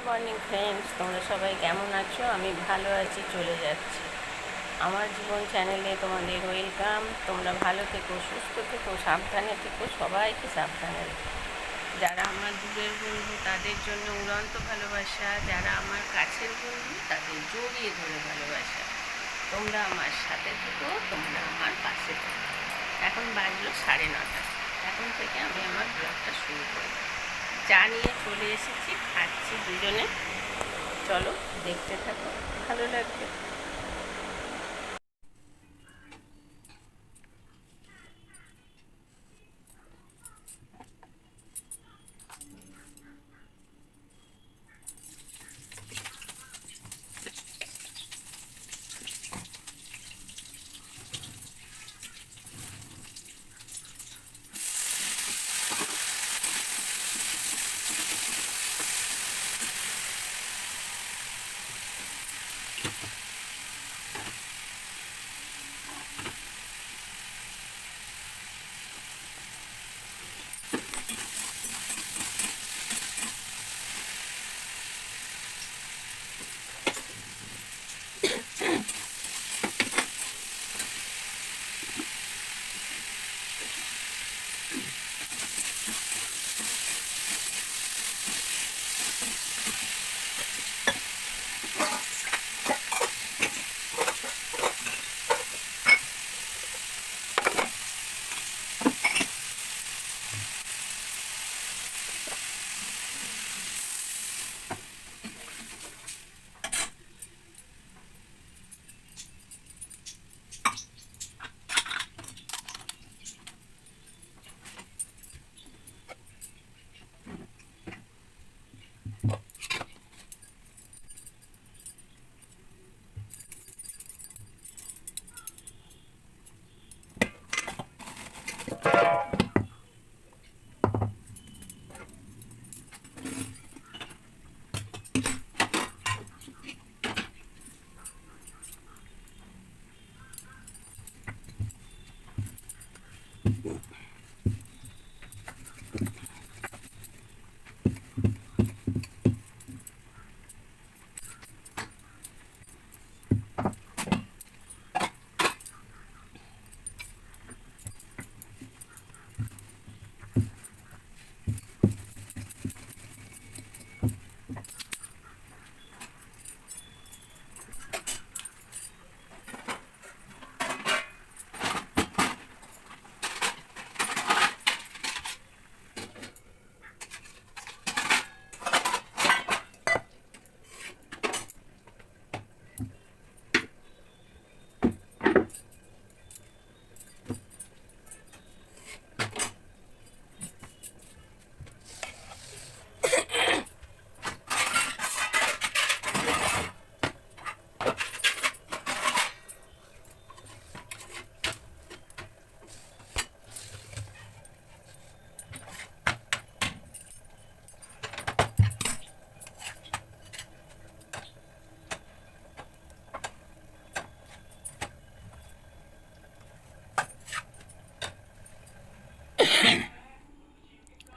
Morning friends, তোমরা সবাই কেমন আছো? আমি ভালো আছি, চলে যাচ্ছি। আমার জীবন চ্যানেলে তোমাদের ওয়েলকাম। তোমরা ভালো থেকো, সুস্থ থেকো, সাবধানে থেকো, সবাইকে সাবধানে রেখো। যারা আমার দূরের বন্ধু তাদের জন্য উড়ন্ত ভালোবাসা, যারা আমার কাছের বন্ধু তাদের জড়িয়ে ধরে ভালোবাসা। তোমরা আমার সাথে থেকো, তোমরা আমার পাশে থেকো। এখন বাজলো 9:30। এখন থেকে আমি আমার ব্লগটা শুরু করব। চা নিয়ে চলে এসেছি, খাচ্ছি দুজনে। চলো দেখতে থাকো, ভালো লাগবে।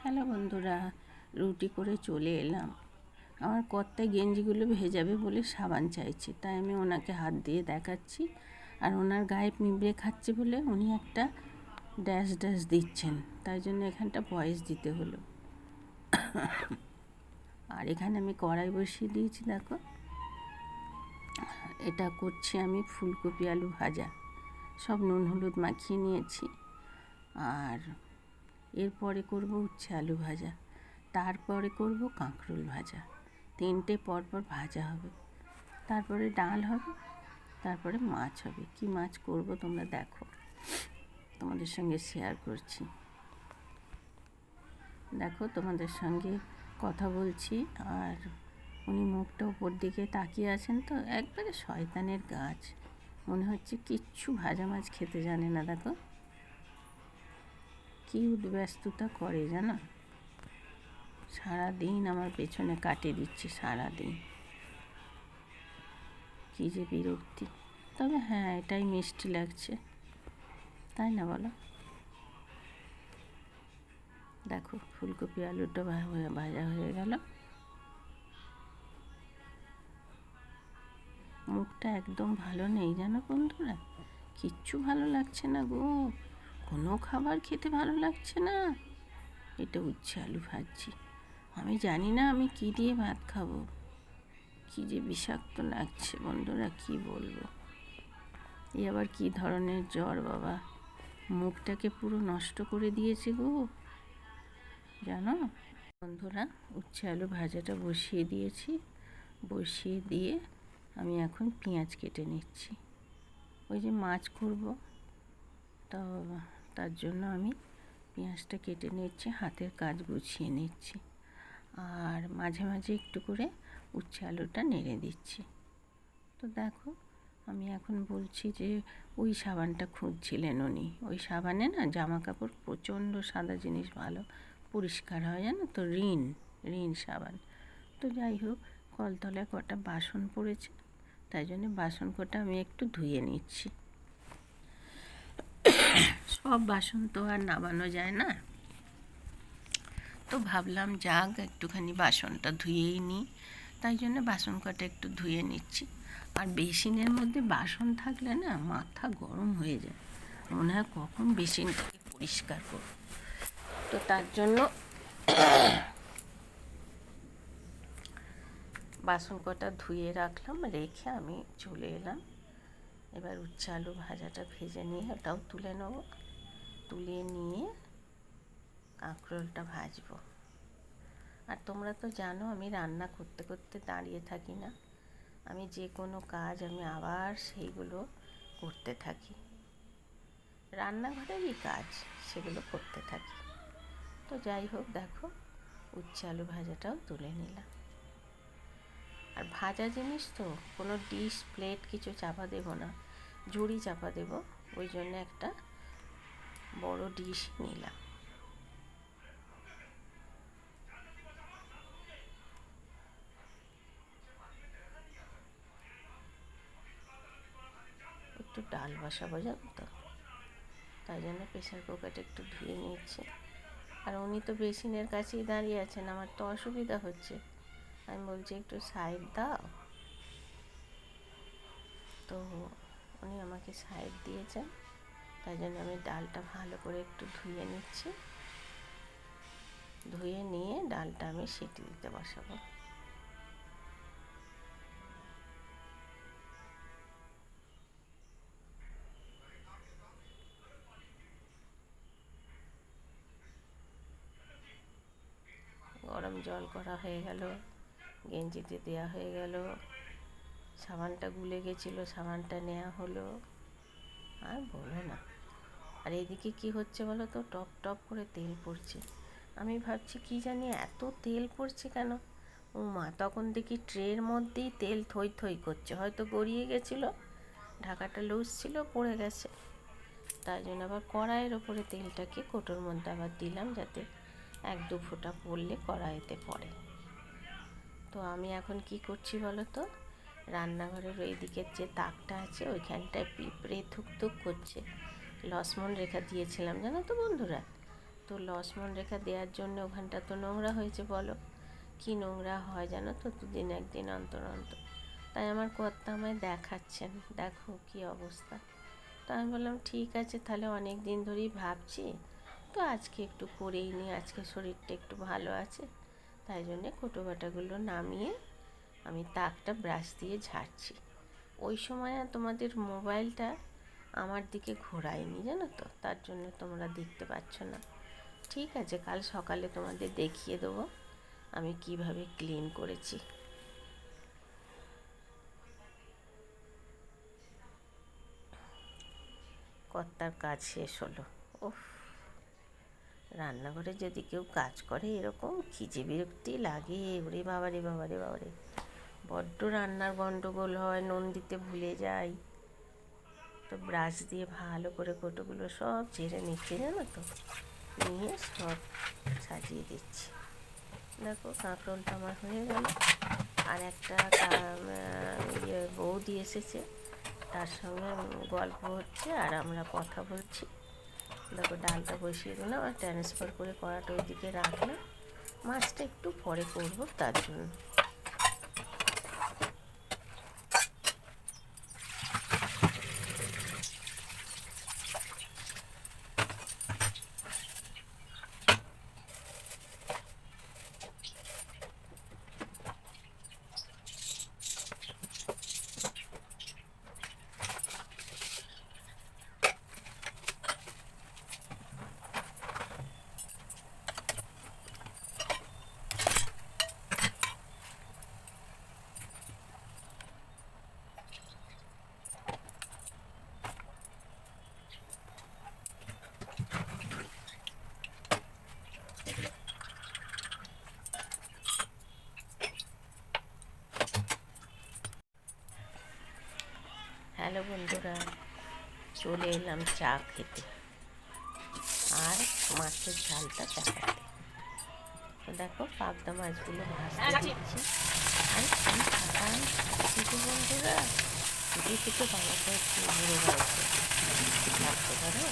হ্যালো বন্ধুরা, রুটি করে চলে এলাম। আমার কর্তায় গেঞ্জিগুলো ভেজাবে বলে সাবান চাইছে, তাই আমি ওনাকে হাত দিয়ে দেখাচ্ছি। আর ওনার গায়ে পিঁপড়ে খাচ্ছে বলে উনি একটা ড্যাশ ড্যাশ দিচ্ছেন, তাই জন্য এখানটা ভয়েস দিতে হলো। আর এখানে আমি কড়াই বসিয়ে দিয়েছি, দেখো। এটা করছি আমি ফুলকপি আলু ভাজা, সব নুন হলুদ মাখিয়ে নিয়েছি। আর এরপরে করব উচ্ছে আলু ভাজা, তারপরে করব কাঁকরোল ভাজা। তিনটে পরপর ভাজা হবে, তারপরে ডাল হবে, তারপরে মাছ হবে। কি মাছ করব তোমরা দেখো, তোমাদের সঙ্গে শেয়ার করছি। দেখো, তোমাদের সঙ্গে কথা বলছি আর উনি মুখটা ওপর দিকে তাকিয়ে আছেন, তো একবারে শয়তানের গাছ। মনে হচ্ছে কিচ্ছু ভাজা মাছ খেতে জানে না। দেখো কী উদ্ব্যস্ততা করে জানো, সারাদিন আমার পেছনে কাটিয়ে দিচ্ছে, সারাদিন। কী যে বিরক্তি। তবে হ্যাঁ, এটাই মিষ্টি লাগছে, তাই না বলো? দেখো ফুলকপি আলুটা ভাজা হয়ে গেল। মুখটা একদম ভালো নেই জানো বন্ধুরা, কিচ্ছু ভালো লাগছে না গো, কোনো খাবার খেতে ভালো লাগছে না। এটা উচ্ছে আলু ভাজছি, আমি জানি না আমি কী দিয়ে ভাত খাবো, কী যে বিষাক্ত লাগছে বন্ধুরা, কি বলবো। এ আবার কী ধরনের জ্বর বাবা, মুখটাকে পুরো নষ্ট করে দিয়েছে গো জানো বন্ধুরা। উচ্ছে আলু ভাজাটা বসিয়ে দিয়েছি, বসিয়ে দিয়ে আমি এখন পেঁয়াজ কেটে নিচ্ছি। ওই যে মাছ করব, তা তার জন্য আমি পেঁয়াজটা কেটে নিচ্ছি, হাতের কাজ গুছিয়ে নিচ্ছি, আর মাঝে মাঝে একটু করে উচ্ছে আলুটা নেড়ে দিচ্ছি। তো দেখো আমি এখন বলছি যে ওই সাবানটা খুঁজছিলেন উনি, ওই সাবানে না জামা কাপড় প্রচণ্ড সাদা জিনিস ভালো পরিষ্কার হয় জানো তো, রিন সাবান। তো যাই হোক, কলতলায় কটা বাসন পড়েছে, তাই জন্য বাসন কটা আমি একটু ধুয়ে নিচ্ছি। সব বাসন তো আর নামানো যায় না, তো ভাবলাম যাক একটুখানি বাসনটা ধুয়েই নিই, তাই জন্য বাসন কটা একটু ধুয়ে নিচ্ছি। আর বেসিনের মধ্যে বাসন থাকলে না মাথা গরম হয়ে যায়, মনে হয় কখন বেসিনটাকে পরিষ্কার করব। তো তার জন্য বাসন কটা ধুয়ে রাখলাম, রেখে আমি চলে এলাম। এবার উচ্ছে আলু ভাজাটা ভেজে নিয়ে ওটাও তুলে নেব, তুলে নিয়ে কাঁকরোলটা ভাজবো। আর তোমরা তো জানো আমি রান্না করতে করতে দাঁড়িয়ে থাকি না, আমি যে কোনো কাজ আমি আবার সেইগুলো করতে থাকি, রান্নাঘরেরই কাজ সেগুলো করতে থাকি। তো যাই হোক দেখো উচ্ছে আলু ভাজাটাও তুলে নিলাম। আর ভাজা জিনিস তো কোনো ডিশ প্লেট কিছু চাপা দেবো না, ঝুড়ি চাপা দেবো, ওই জন্য একটা বড় ডিশ নিলাম। একটু ডাল বসাবো জানো তো, তাই জন্য প্রেশার কুকারটা একটু ধুয়ে নিচ্ছি। আর উনি তো বেসিনের কাছেই দাঁড়িয়ে আছেন, আমার তো অসুবিধা হচ্ছে, আমি বলছি একটু সাইড দাও, তো উনি আমাকে সাইড দিয়েছেন, তাই জন্য আমি ডালটা ভালো করে একটু ধুয়ে নিচ্ছি, ধুয়ে নিয়ে ডালটা আমি সিটি দিতে বসাবো। গরম জল করা হয়ে গেল, গেঞ্জিতে দেওয়া হয়ে গেল, সাবানটা গুলে গেছিলো, সাবানটা নেওয়া হলো, আর বলো না। আর এদিকে কি হচ্ছে বলো তো, টপ টপ করে তেল পড়ছে, আমি ভাবছি কি জানি এত তেল পড়ছে কেন। ও মা, তখন দেখি ট্রের মধ্যেই তেল থই থই করছে, হয়তো গড়িয়ে গেছিলো, ঢাকাটা লুজ ছিল, পড়ে গেছে, তাই জন্য আবার কড়াইয়ের ওপরে তেলটাকে কোটোর মধ্যে আবার দিলাম, যাতে এক দু ফোঁটা পড়লে কড়াইতে পড়ে। তো আমি এখন কি করছি বলো তো, রান্নাঘরের ওই দিকের যে তাকটা আছে ওইখানটায় পিঁপড়ে থুকথুক করছে, লসমন রেখা দিয়েছিলাম জানো তো বন্ধুরা, তো লসমন রেখা দেওয়ার জন্য ওখানটা তো নোংরা হয়েছে, বলো কি নোংরা হয় জানো তো, দুদিন একদিন অন্তর অন্তর। তাই আমার কর্তা আমায় দেখাচ্ছেন, দেখো কি অবস্থা। তো আমি বললাম ঠিক আছে, তাহলে অনেক দিন ধরেই ভাবছি, তো আজকে একটু করেই নিই, আজকে শরীরটা একটু ভালো আছে, তাই জন্যে কোটো বাটাগুলো নামিয়ে আমি তাকটা ব্রাশ দিয়ে ঝাড়ছি। ওই সময় আর তোমাদের মোবাইলটা আমার দিকে ঘোরায়নি জানো তো, তার জন্য তোমরা দেখতে পাচ্ছ না। ঠিক আছে, কাল সকালে তোমাদের দেখিয়ে দেবো আমি কিভাবে ক্লিন করেছি। কর্তার কাজ শেষ হলো। ওফ, রান্নাঘরে যদি কেউ কাজ করে এরকম কি যে বিরক্তি লাগে, ওরে বাবারে বাবারে বাবারে, বড্ড রান্নার গন্ডগোল হয়, নুন দিতে ভুলে যাই। তো ব্রাশ দিয়ে ভালো করে কোটোগুলো সব ঝেড়ে নিচ্ছি জানো তো, নিয়ে সব সাজিয়ে দিচ্ছি। দেখো কাঁকরোলটা আমার হয়ে গেল, আর একটা বৌদি এসেছে, তার সঙ্গে গল্প হচ্ছে আর আমরা কথা বলছি। দেখো ডালটা বসিয়ে দিলাম, আর ট্রান্সফার করে কড়াটা ওইদিকে রাখলাম, মাছটা একটু পরে করবো তার জন্য। হ্যালো বন্ধুরা, চলে এলাম চা খেতে আর মাছের ঝালটা চাপাতে। তো দেখো পাবদা মাছগুলো ভাজতে দিচ্ছি। আর কি খাটান খাচ্ছি বন্ধুরা, শুধু থেকে বানাতে হচ্ছে ঘুরে বেড়াচ্ছে ভাবতে পারো।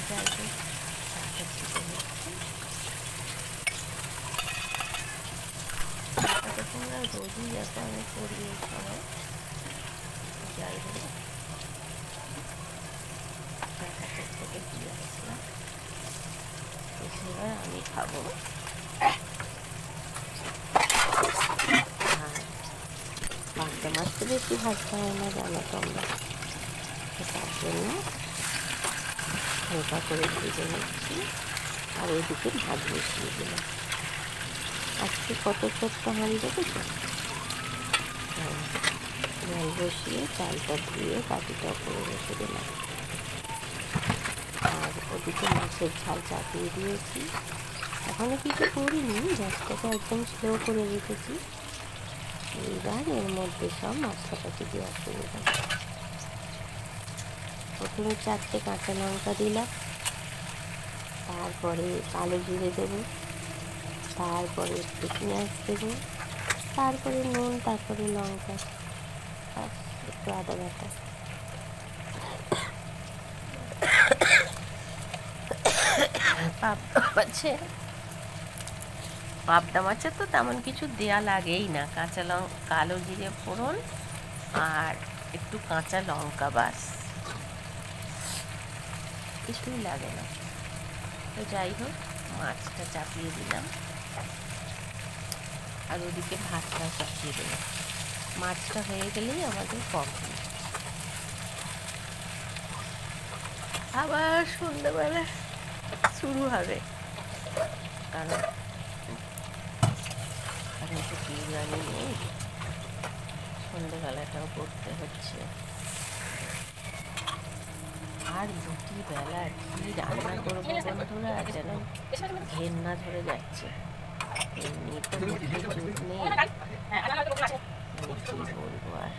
যাই হোক চাটা ছিটে নিচ্ছি। চাটা তো তোমরা রোজই দেখো আমি করি এই সময়। যাই হোক চাটা থেকে দিয়ে আসলাম, এবার আমি খাবো। আর পাবদা মাছ তো বেশি ভাজতে হয় না জানো তোমরা, তার জন্য হালকা করে ভেজে নিচ্ছি। আর ওইদিকে ভাত বসিয়ে দিলাম। আজকে কত ছোট্ট হাঁড়ি দেখেছো? জল বসিয়ে চালটা ধুয়ে বাটিটা করে রেখে দিলাম। আর ওদিকে মাছের ঝাল চাপিয়ে দিয়েছি। এখনো কিছু করিনি, গ্যাসটাকে একদম স্লো করে রেখেছি। এইবার এর মধ্যে সব মশলাপাতি দেওয়া শুরু হবে। প্রথমে 4টে কাঁচা লঙ্কা দিলাম, তারপরে কালো জিরে দেবো, তারপরে একটু পেঁয়াজ দেবো, তারপরে নুন, তারপরে লঙ্কা, একটু আদা বাটা। পাবদা মাছে তো তেমন কিছু দেয়া লাগেই না, কাঁচা লঙ্কা, কালো জিরে ফোড়ন আর একটু কাঁচা লঙ্কা, বাস, কিছুই লাগে না। তো যাই হোক মাছটা চাপিয়ে দিলাম আর ওদিকে ভাতটা চাপিয়ে দিলাম। মাছটা হয়ে গেলেই আমাদের কমপ্লিট। আবার সন্ধ্যেবেলা শুরু হবে, কারণ এখন তো বিরিয়ানি নেই, সন্ধ্যেবেলাটাও করতে হচ্ছে। আর দুটি বেলা কি রান্না করবো বন্ধুরা, যেন ঘেন্না ধরে যাচ্ছে। এমনি তো মুখে জুট নেই, মানে কি বলবো আর।